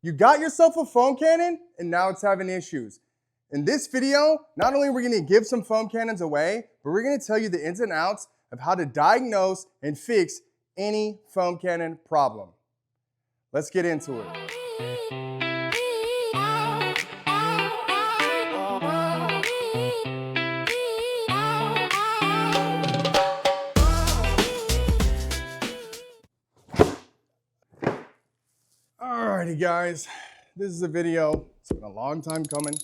You got yourself a foam cannon and now it's having issues. In this video, not only are we gonna give some foam cannons away, but we're gonna tell you the ins and outs of how to diagnose and fix any foam cannon problem. Let's get into it. Alrighty guys, this is a video. It's been a long time coming.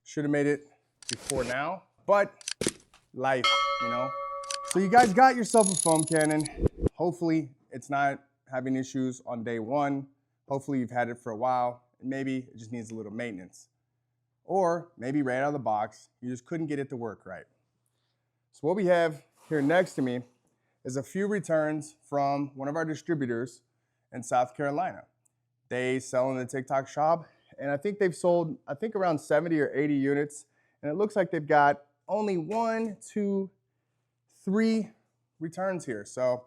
Should have made it before now, but life, you know. So you guys got yourself a foam cannon. Hopefully it's not having issues on day one. Hopefully you've had it for a while and maybe it just needs a little maintenance. Or maybe right out of the box, you just couldn't get it to work right. So what we have here next to me is a few returns from one of our distributors in South Carolina. They sell in the TikTok shop, and I think they've sold, around 70 or 80 units, and it looks like they've got only 1, 2, 3 returns here. So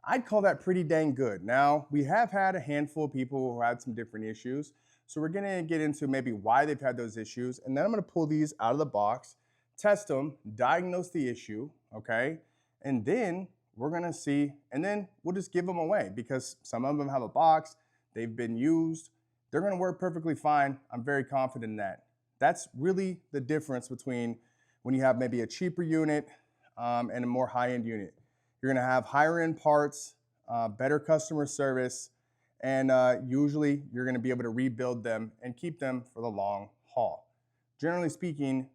I'd call that pretty dang good. Now, we have had a handful of people who had some different issues, so we're gonna get into maybe why they've had those issues, and then I'm gonna pull these out of the box, test them, diagnose the issue, okay? And then we're gonna see, and then we'll just give them away because some of them have a box, they've been used, they're gonna work perfectly fine. I'm very confident in that. That's really the difference between when you have maybe a cheaper unit and a more high-end unit. You're gonna have higher end parts, better customer service, and usually you're gonna be able to rebuild them and keep them for the long haul. Generally speaking,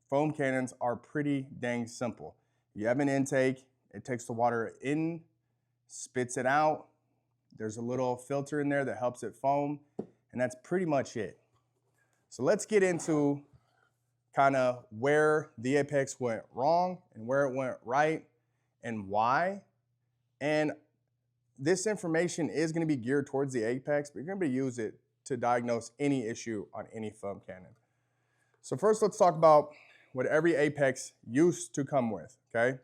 foam cannons are pretty dang simple. You have an intake, it takes the water in, spits it out. There's a little filter in there that helps it foam, and that's pretty much it. So let's get into kind of where the apex went wrong and where it went right and why. And this information is going to be geared towards the apex, but you're going to use it to diagnose any issue on any foam cannon. So first, let's talk about what every apex used to come with, okay?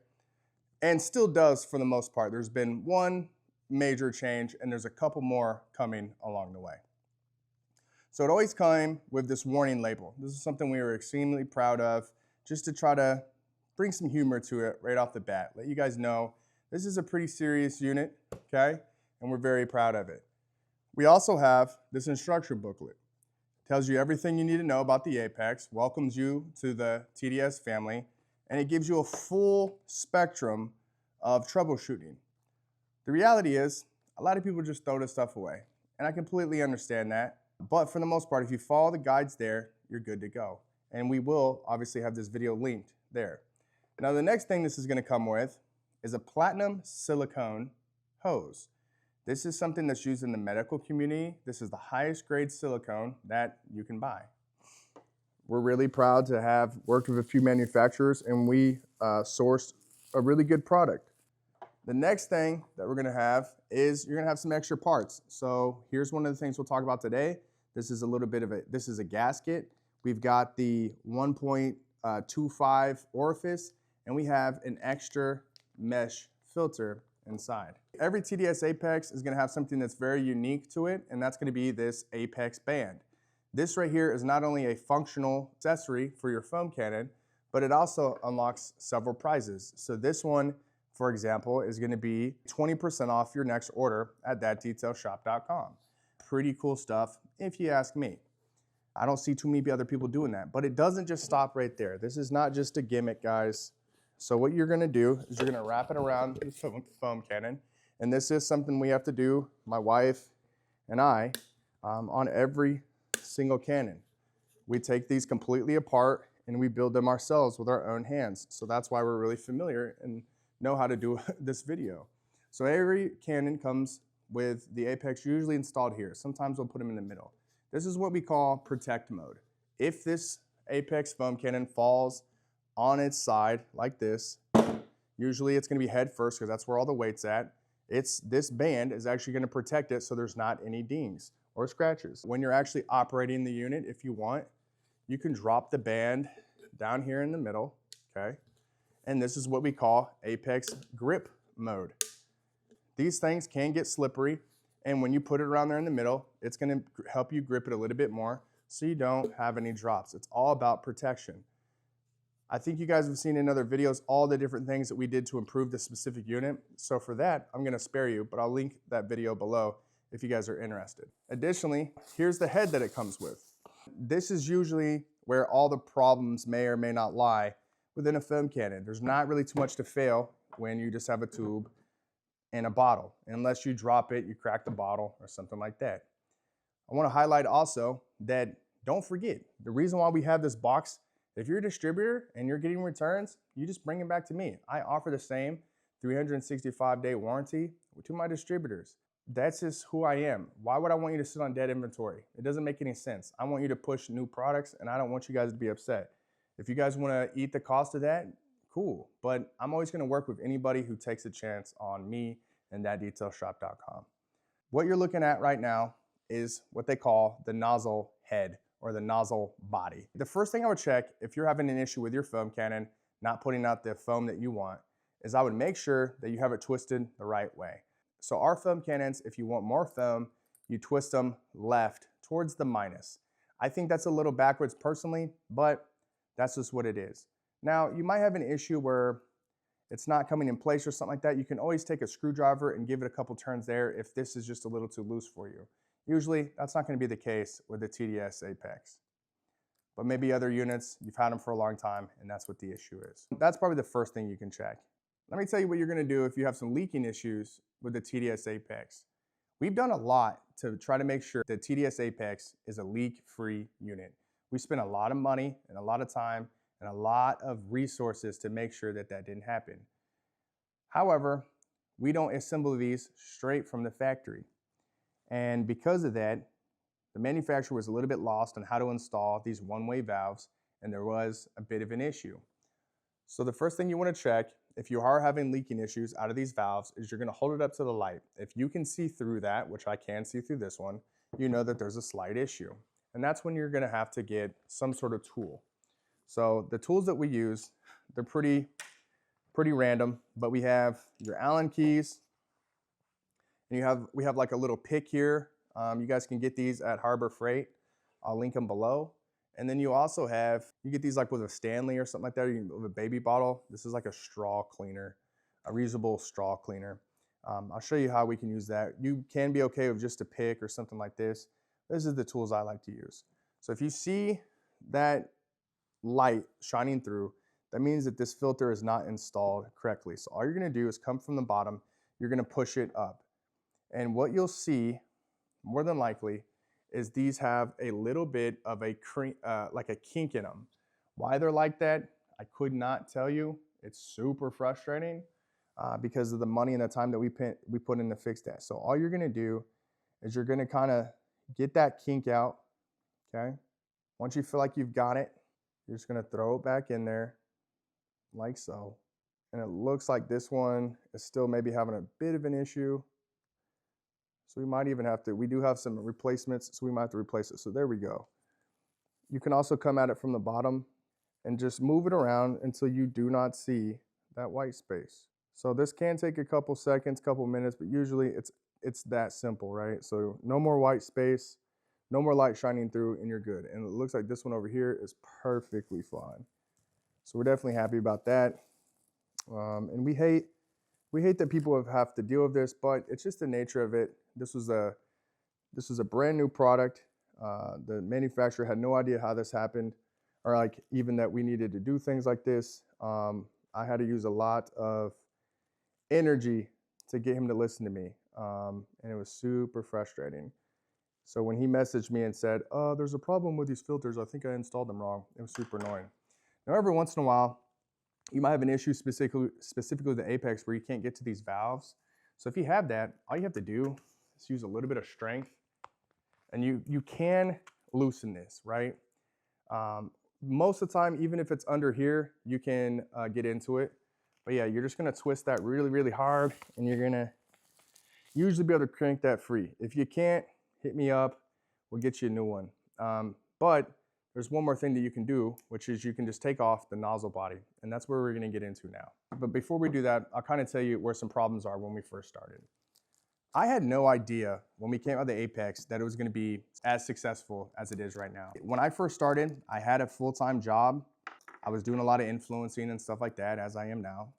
And still does for the most part. There's been one major change, and there's a couple more coming along the way. So it always came with this warning label. This is something we were extremely proud of, just to try to bring some humor to it right off the bat. Let you guys know this is a pretty serious unit, okay? And we're very proud of it. We also have this instruction booklet. Tells you everything you need to know about the apex, welcomes you to the TDS family, and it gives you a full spectrum of troubleshooting. The reality is, a lot of people just throw this stuff away, and I completely understand that. But for the most part, if you follow the guides there, you're good to go. And we will obviously have this video linked there. Now, the next thing this is going to come with is a platinum silicone hose. This is something that's used in the medical community. This is the highest grade silicone that you can buy. We're really proud to have worked with a few manufacturers, and we sourced a really good product. The next thing that we're gonna have is you're gonna have some extra parts. So here's one of the things we'll talk about today. This is a little bit of this is a gasket. We've got the 1.25 orifice, and we have an extra mesh filter inside. Every TDS Apex is gonna have something that's very unique to it, and that's gonna be this Apex band. This right here is not only a functional accessory for your foam cannon, but it also unlocks several prizes. So this one, for example, is gonna be 20% off your next order at thatdtailshop.com. Pretty cool stuff, if you ask me. I don't see too many other people doing that, but it doesn't just stop right there. This is not just a gimmick, guys. So what you're gonna do is you're gonna wrap it around the foam cannon, and this is something we have to do, my wife and I, on every single cannon. We take these completely apart and we build them ourselves with our own hands. So that's why we're really familiar and know how to do this video. So every cannon comes with the apex usually installed here. Sometimes we'll put them in the middle. This is what we call protect mode. If this apex foam cannon falls on its side like this, usually it's gonna be head first because that's where all the weight's at. This band is actually gonna protect it so there's not any dings or scratches. When you're actually operating the unit, if you want, you can drop the band down here in the middle, okay? And this is what we call apex grip mode. These things can get slippery, And when you put it around there in the middle, it's gonna help you grip it a little bit more so you don't have any drops. It's all about protection. I think you guys have seen in other videos all the different things that we did to improve the specific unit. So for that, I'm gonna spare you, but I'll link that video below if you guys are interested. Additionally, here's the head that it comes with. This is usually where all the problems may or may not lie within a film cannon. There's not really too much to fail when you just have a tube and a bottle. Unless you drop it, you crack the bottle or something like that. I want to highlight also that don't forget, the reason why we have this box, if you're a distributor and you're getting returns, you just bring them back to me. I offer the same 365-day warranty to my distributors. That's just who I am. Why would I want you to sit on dead inventory? It doesn't make any sense. I want you to push new products, and I don't want you guys to be upset. If you guys want to eat the cost of that, cool. But I'm always going to work with anybody who takes a chance on me and thatdetailshop.com. What you're looking at right now is what they call the nozzle head or the nozzle body. The first thing I would check if you're having an issue with your foam cannon, not putting out the foam that you want, is I would make sure that you have it twisted the right way. So our foam cannons, if you want more foam, you twist them left towards the minus. I think that's a little backwards personally, but that's just what it is. Now, you might have an issue where it's not coming in place or something like that. You can always take a screwdriver and give it a couple turns there if this is just a little too loose for you. Usually, that's not going to be the case with the TDS Apex. But maybe other units, you've had them for a long time, and that's what the issue is. That's probably the first thing you can check. Let me tell you what you're going to do if you have some leaking issues with the TDS Apex. We've done a lot to try to make sure that TDS Apex is a leak-free unit. We spent a lot of money and a lot of time and a lot of resources to make sure that that didn't happen. However, we don't assemble these straight from the factory. And because of that, the manufacturer was a little bit lost on how to install these one-way valves, and there was a bit of an issue. So the first thing you want to check if you are having leaking issues out of these valves is you're going to hold it up to the light. If you can see through that, which I can see through this one, you know that there's a slight issue. And that's when you're going to have to get some sort of tool. So the tools that we use, they're pretty random, but we have your Allen keys, and we have like a little pick here. You guys can get these at Harbor Freight. I'll link them below. And then you also you get these like with a Stanley or something like that, or with a baby bottle. This is like a straw cleaner, a reusable straw cleaner. I'll show you how we can use that. You can be okay with just a pick or something like this. This is the tools I like to use. So if you see that light shining through, that means that this filter is not installed correctly. So all you're gonna do is come from the bottom, you're gonna push it up. And what you'll see, more than likely, is these have a little bit of like a kink in them. Why they're like that, I could not tell you. It's super frustrating because of the money and the time that we put in to fix that. So all you're gonna do is you're gonna kind of get that kink out, okay? Once you feel like you've got it, you're just gonna throw it back in there, like so. And it looks like this one is still maybe having a bit of an issue. So we might even have to, we do have some replacements, so we might have to replace it. So there we go. You can also come at it from the bottom and just move it around until you do not see that white space. So this can take a couple seconds, couple minutes, but usually it's that simple, right? So no more white space, no more light shining through, and you're good. And it looks like this one over here is perfectly fine. So we're definitely happy about that. And we hate that people have to deal with this, but it's just the nature of it. This was a brand new product. The manufacturer had no idea how this happened, or like even that we needed to do things like this. I had to use a lot of energy to get him to listen to me, and it was super frustrating. So when he messaged me and said, "Oh, there's a problem with these filters. I think I installed them wrong," it was super annoying. Now, every once in a while, you might have an issue specifically with the Apex where you can't get to these valves. So if you have that, all you have to do is use a little bit of strength, and you can loosen this, right? Most of the time, even if it's under here, you can get into it. But yeah, you're just gonna twist that really, really hard, and you're gonna usually be able to crank that free. If you can't, hit me up, we'll get you a new one. But there's one more thing that you can do, which is you can just take off the nozzle body, and that's where we're gonna get into now. But before we do that, I'll kind of tell you where some problems are when we first started. I had no idea when we came out of the Apex that it was gonna be as successful as it is right now. When I first started, I had a full-time job. I was doing a lot of influencing and stuff like that, as I am now.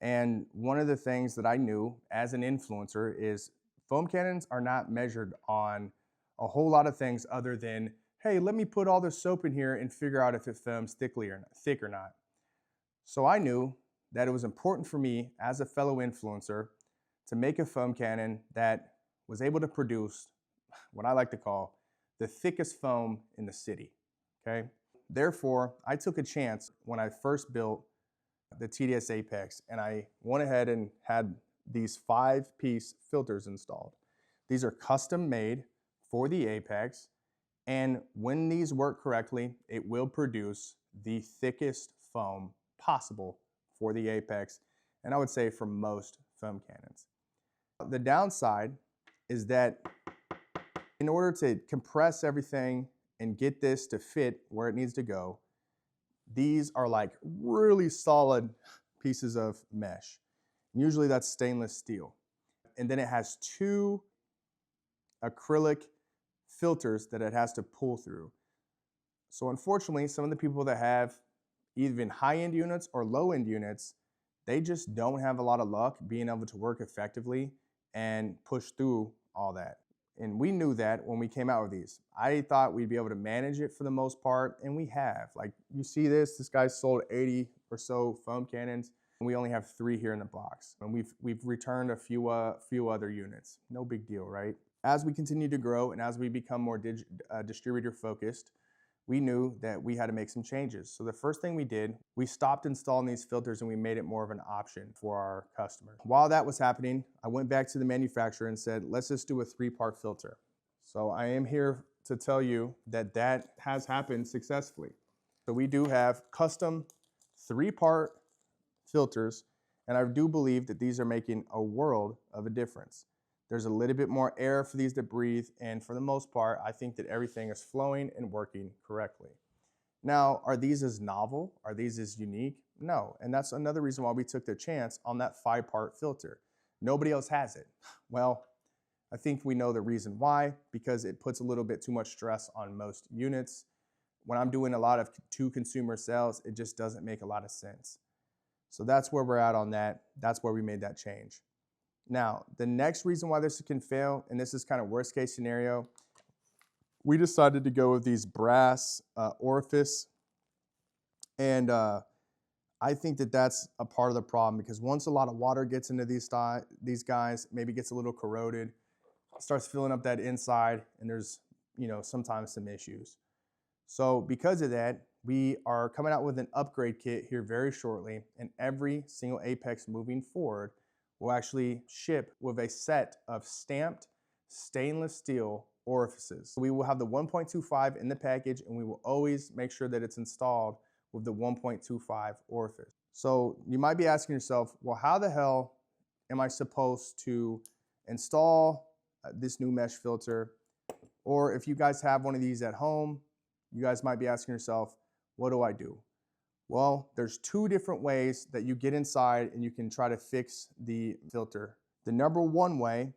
And one of the things that I knew as an influencer is foam cannons are not measured on a whole lot of things other than, hey, let me put all this soap in here and figure out if it foams thick or not. So I knew that it was important for me as a fellow influencer to make a foam cannon that was able to produce what I like to call the thickest foam in the city, okay? Therefore, I took a chance when I first built the TDS Apex, and I went ahead and had these 5-piece filters installed. These are custom made for the Apex, and when these work correctly, it will produce the thickest foam possible for the Apex, and I would say for most foam cannons. The downside is that in order to compress everything and get this to fit where it needs to go, these are like really solid pieces of mesh. Usually that's stainless steel. And then it has 2 acrylic filters that it has to pull through. So unfortunately, some of the people that have even high-end units or low-end units, they just don't have a lot of luck being able to work effectively and push through all that. And we knew that when we came out with these. I thought we'd be able to manage it for the most part, and we have. Like, you see this guy's sold 80 or so foam cannons, and we only have 3 here in the box. And we've returned a few other units. No big deal, right? As we continue to grow and as we become more distributor focused, we knew that we had to make some changes. So the first thing we did, we stopped installing these filters and we made it more of an option for our customers. While that was happening, I went back to the manufacturer and said, let's just do a 3-part filter. So I am here to tell you that that has happened successfully. So we do have custom 3-part filters, and I do believe that these are making a world of a difference. There's a little bit more air for these to breathe, and for the most part, I think that everything is flowing and working correctly. Now, are these as novel? Are these as unique? No, and that's another reason why we took the chance on that 5-part filter. Nobody else has it. Well, I think we know the reason why, because it puts a little bit too much stress on most units. When I'm doing a lot of to-consumer sales, it just doesn't make a lot of sense. So that's where we're at on that. That's where we made that change. Now, the next reason why this can fail, and this is kind of worst case scenario, we decided to go with these brass orifice. And I think that that's a part of the problem, because once a lot of water gets into these guys, maybe gets a little corroded, starts filling up that inside, and there's, sometimes some issues. So because of that, we are coming out with an upgrade kit here very shortly, and every single Apex moving forward will actually ship with a set of stamped stainless steel orifices. We will have the 1.25 in the package, and we will always make sure that it's installed with the 1.25 orifice. So you might be asking yourself, well, how the hell am I supposed to install this new mesh filter? Or if you guys have one of these at home, you guys might be asking yourself, what do I do? Well, there's 2 different ways that you get inside and you can try to fix the filter. The number 1 way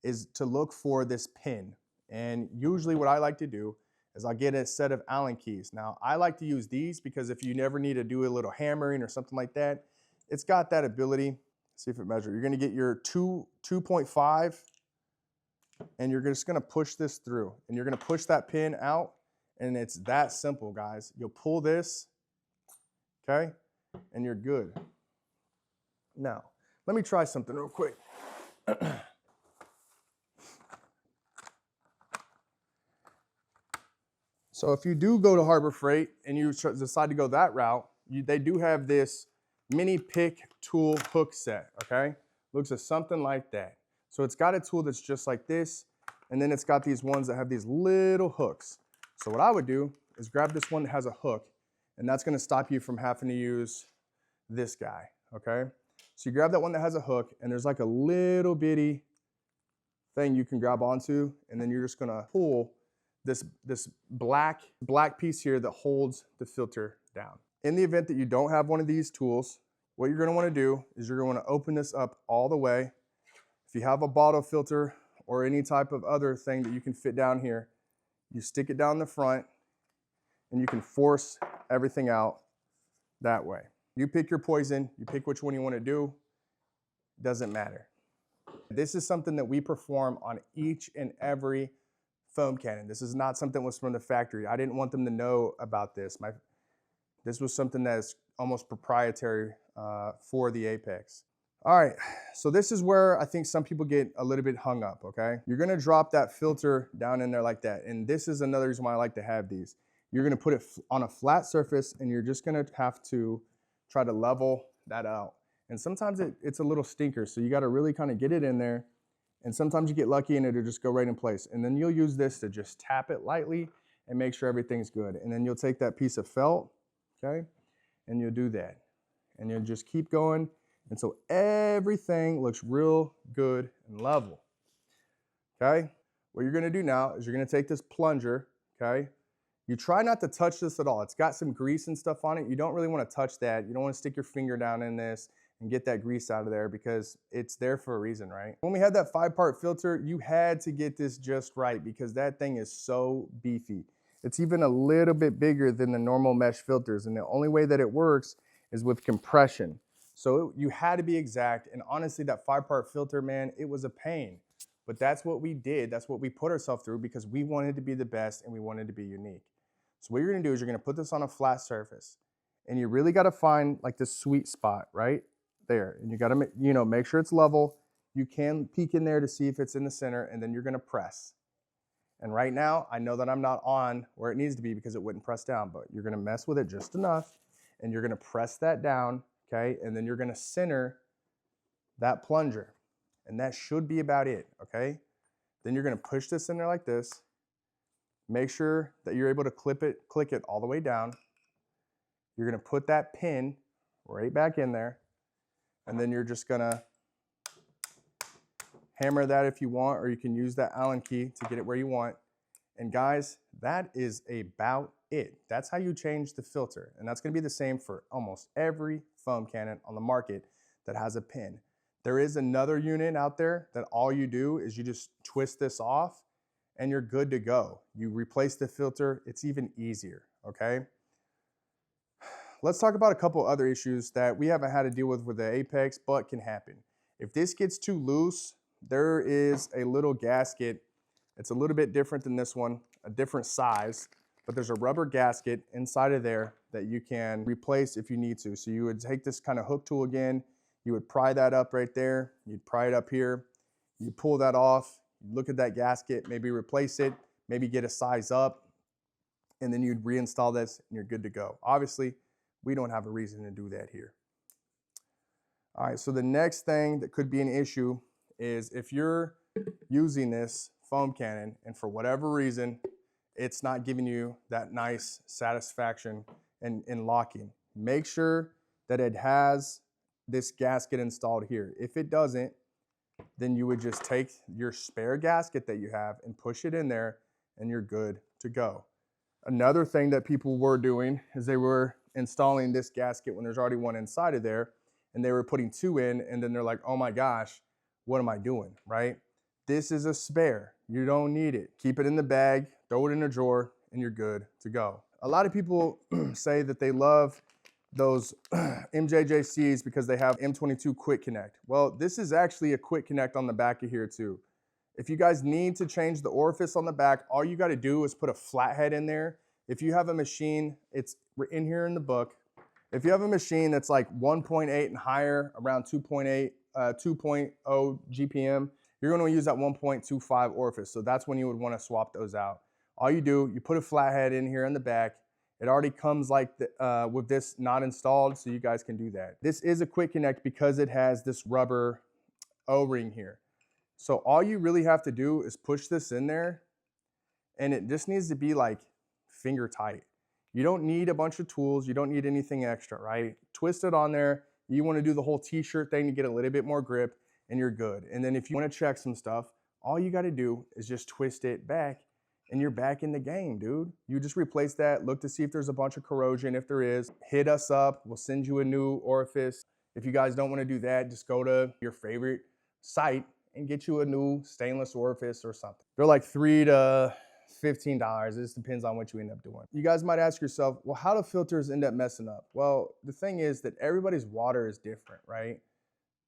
is to look for this pin. And usually what I like to do is I'll get a set of Allen keys. Now, I like to use these because if you never need to do a little hammering or something like that, it's got that ability. Let's see if it measures. You're gonna get your 2.5, and you're just gonna push this through. And you're gonna push that pin out, and it's that simple, guys. You'll pull this, okay, and you're good. Now, let me try something real quick. So if you do go to Harbor Freight and you decide to go that route, they do have this mini pick tool hook set, okay? Looks like something like that. So it's got a tool that's just like this, and then it's got these ones that have these little hooks. So what I would do is grab this one that has a hook, and that's gonna stop you from having to use this guy, okay? So you grab that one that has a hook, and there's like a little bitty thing you can grab onto, and then you're just gonna pull this black piece here that holds the filter down. In the event that you don't have one of these tools, what you're gonna wanna do is you're gonna wanna open this up all the way, If you have a bottle filter or any type of other thing that you can fit down here, you stick it down the front and you can force everything out that way. You pick your poison, you pick which one you want to do, doesn't matter. This is something that we perform on each and every foam cannon. This is not something that was from the factory. I didn't want them to know about this. This was something that's almost proprietary for the Apex. All right, so this is where I think some people get a little bit hung up, okay? You're gonna drop that filter down in there like that. And this is another reason why I like to have these. You're gonna put it on a flat surface and you're just gonna have to try to level that out. And sometimes it's a little stinker, so you gotta really kind of get it in there. And sometimes you get lucky and it'll just go right in place. And then you'll use this to just tap it lightly and make sure everything's good. And then you'll take that piece of felt, okay? And you'll do that. And you'll just keep going until everything looks real good and level, okay? What you're gonna do now is you're gonna take this plunger, okay? You try not to touch this at all. It's got some grease and stuff on it. You don't really wanna touch that. You don't wanna stick your finger down in this and get that grease out of there because it's there for a reason, right? When we had that 5-part filter, you had to get this just right because that thing is so beefy. It's even a little bit bigger than the normal mesh filters, and the only way that it works is with compression. So you had to be exact, and honestly, that 5-part filter, man, it was a pain. But that's what we did. That's what we put ourselves through because we wanted to be the best and we wanted to be unique. So what you're gonna do is you're gonna put this on a flat surface, and you really gotta find like this sweet spot, right? There, and you gotta make sure it's level. You can peek in there to see if it's in the center, and then you're gonna press. And right now, I know that I'm not on where it needs to be because it wouldn't press down, but you're gonna mess with it just enough, and you're gonna press that down, okay? And then you're gonna center that plunger, and that should be about it, okay? Then you're gonna push this in there like this. Make sure that you're able to click it all the way down. You're gonna put that pin right back in there, and then you're just gonna hammer that if you want, or you can use that Allen key to get it where you want. And guys, that is about it. That's how you change the filter. And that's gonna be the same for almost every foam cannon on the market that has a pin. There is another unit out there that all you do is you just twist this off and you're good to go. You replace the filter, it's even easier, okay? Let's talk about a couple other issues that we haven't had to deal with the Apex, but can happen. If this gets too loose, there is a little gasket. It's a little bit different than this one, a different size, but there's a rubber gasket inside of there that you can replace if you need to. So you would take this kind of hook tool again, you would pry that up right there, you'd pry it up here, you pull that off, you look at that gasket, maybe replace it, maybe get a size up, and then you'd reinstall this and you're good to go. Obviously, we don't have a reason to do that here. All right, so the next thing that could be an issue is if you're using this foam cannon and for whatever reason, it's not giving you that nice satisfaction in locking. Make sure that it has this gasket installed here. If it doesn't, then you would just take your spare gasket that you have and push it in there and you're good to go. Another thing that people were doing is they were installing this gasket when there's already one inside of there, and they were putting 2 in, and then they're like, oh my gosh, what am I doing, right? This is a spare. You don't need it. Keep it in the bag, throw it in a drawer, and you're good to go. A lot of people say that they love those MJJCs because they have M22 quick connect. Well, this is actually a quick connect on the back of here too. If you guys need to change the orifice on the back, all you gotta do is put a flathead in there. If you have a machine, it's in here in the book. If you have a machine that's like 1.8 and higher, around 2.8, 2.0 GPM, you're gonna use that 1.25 orifice. So that's when you would wanna swap those out. All you do, you put a flathead in here in the back. It already comes like with this not installed, so you guys can do that. This is a quick connect because it has this rubber O-ring here. So all you really have to do is push this in there, and it just needs to be like finger tight. You don't need a bunch of tools. You don't need anything extra, right? Twist it on there. You want to do the whole t-shirt thing to get a little bit more grip, and you're good. And then if you want to check some stuff, all you got to do is just twist it back, and you're back in the game, dude. You just replace that, look to see if there's a bunch of corrosion. If there is, hit us up. We'll send you a new orifice. If you guys don't want to do that, just go to your favorite site and get you a new stainless orifice or something. They're like $3 to $15. It just depends on what you end up doing. You guys might ask yourself, well, how do filters end up messing up? Well, the thing is that everybody's water is different, right?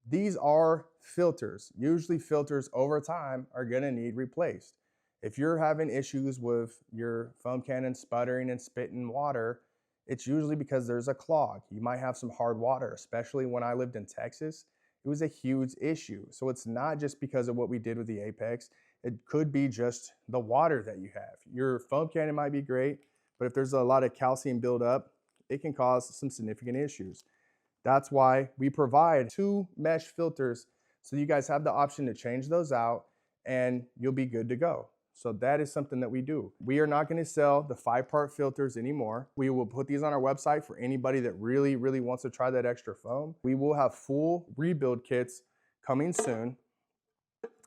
These are filters. Usually filters over time are gonna need replaced. If you're having issues with your foam cannon sputtering and spitting water, it's usually because there's a clog. You might have some hard water, especially when I lived in Texas. It was a huge issue. So it's not just because of what we did with the Apex. It could be just the water that you have. Your foam cannon might be great, but if there's a lot of calcium buildup, it can cause some significant issues. That's why we provide 2 mesh filters so you guys have the option to change those out and you'll be good to go. So that is something that we do. We are not going to sell the 5-part filters anymore. We will put these on our website for anybody that really wants to try that extra foam. We will have full rebuild kits coming soon.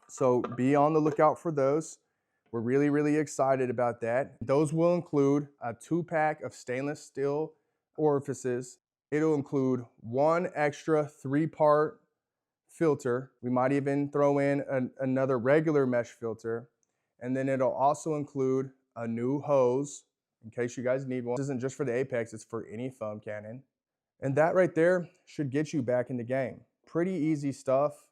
So be on the lookout for those. We're really excited about that. Those will include a 2-pack of stainless steel orifices. It'll include 1 extra 3-part filter. We might even throw in another regular mesh filter. And then it'll also include a new hose in case you guys need one. This isn't just for the Apex, it's for any foam cannon. And that right there should get you back in the game. Pretty easy stuff.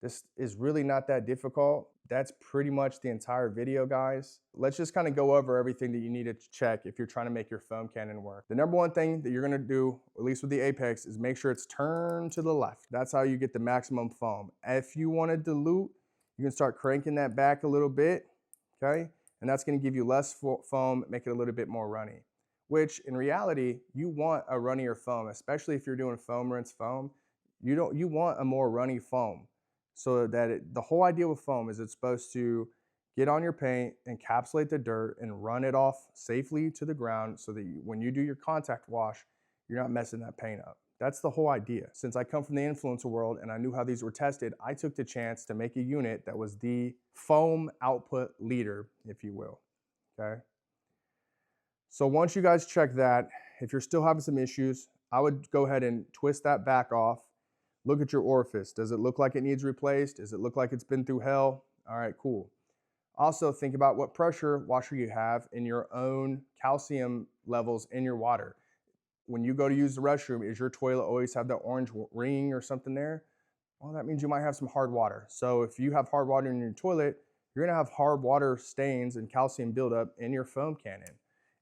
This is really not that difficult. That's pretty much the entire video, guys. Let's just kind of go over everything that you need to check if you're trying to make your foam cannon work. The number 1 thing that you're gonna do, at least with the Apex, is make sure it's turned to the left. That's how you get the maximum foam. If you want to dilute, you can start cranking that back a little bit, okay? And that's gonna give you less foam, make it a little bit more runny. Which, in reality, you want a runnier foam, especially if you're doing foam rinse foam. You want a more runny foam. So that the whole idea with foam is it's supposed to get on your paint, encapsulate the dirt, and run it off safely to the ground so that when you do your contact wash, you're not messing that paint up. That's the whole idea. Since I come from the influencer world and I knew how these were tested, I took the chance to make a unit that was the foam output leader, if you will, okay? So once you guys check that, if you're still having some issues, I would go ahead and twist that back off. Look at your orifice. Does it look like it needs replaced? Does it look like it's been through hell? All right, cool. Also think about what pressure washer you have in your own calcium levels in your water. When you go to use the restroom, is your toilet always have that orange ring or something there? Well, that means you might have some hard water. So if you have hard water in your toilet, you're gonna have hard water stains and calcium buildup in your foam cannon.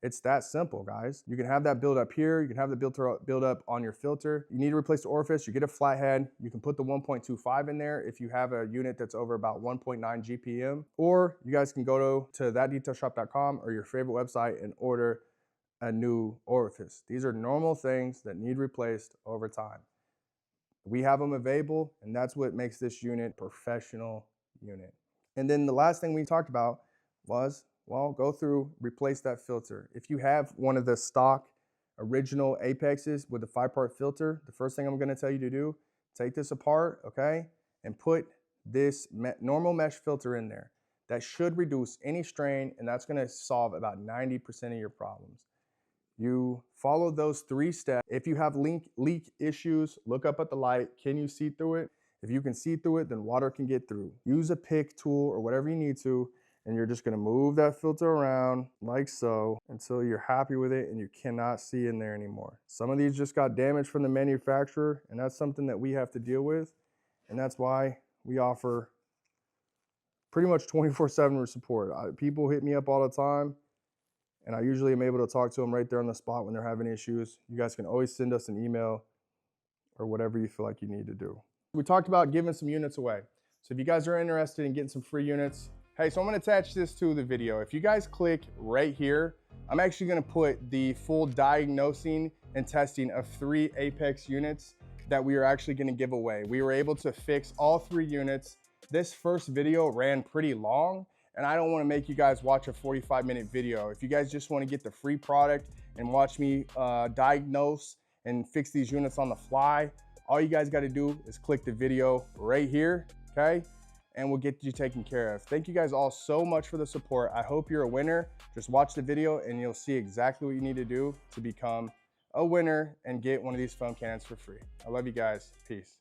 It's that simple, guys. You can have that build up here. You can have the build up on your filter. You need to replace the orifice. You get a flathead. You can put the 1.25 in there if you have a unit that's over about 1.9 GPM. Or you guys can go to thatdtailshop.com or your favorite website and order a new orifice. These are normal things that need replaced over time. We have them available, and that's what makes this unit a professional unit. And then the last thing we talked about was, well, go through, replace that filter. If you have one of the stock original Apexes with a 5-part filter, the first thing I'm gonna tell you to do, take this apart, okay? And put this normal mesh filter in there. That should reduce any strain, and that's gonna solve about 90% of your problems. You follow those 3 steps. If you have leak issues, look up at the light. Can you see through it? If you can see through it, then water can get through. Use a pick tool or whatever you need to, and you're just gonna move that filter around like so until you're happy with it and you cannot see in there anymore. Some of these just got damaged from the manufacturer, and that's something that we have to deal with. And that's why we offer pretty much 24/7 support. People hit me up all the time, and I usually am able to talk to them right there on the spot when they're having issues. You guys can always send us an email or whatever you feel like you need to do. We talked about giving some units away. So if you guys are interested in getting some free units, hey, so I'm gonna attach this to the video. If you guys click right here, I'm actually gonna put the full diagnosing and testing of 3 Apex units that we are actually gonna give away. We were able to fix all 3 units. This first video ran pretty long, and I don't wanna make you guys watch a 45-minute video. If you guys just wanna get the free product and watch me diagnose and fix these units on the fly, all you guys gotta do is click the video right here, okay? And we'll get you taken care of. Thank you guys all so much for the support. I hope you're a winner. Just watch the video and you'll see exactly what you need to do to become a winner and get one of these foam cannons for free. I love you guys. Peace.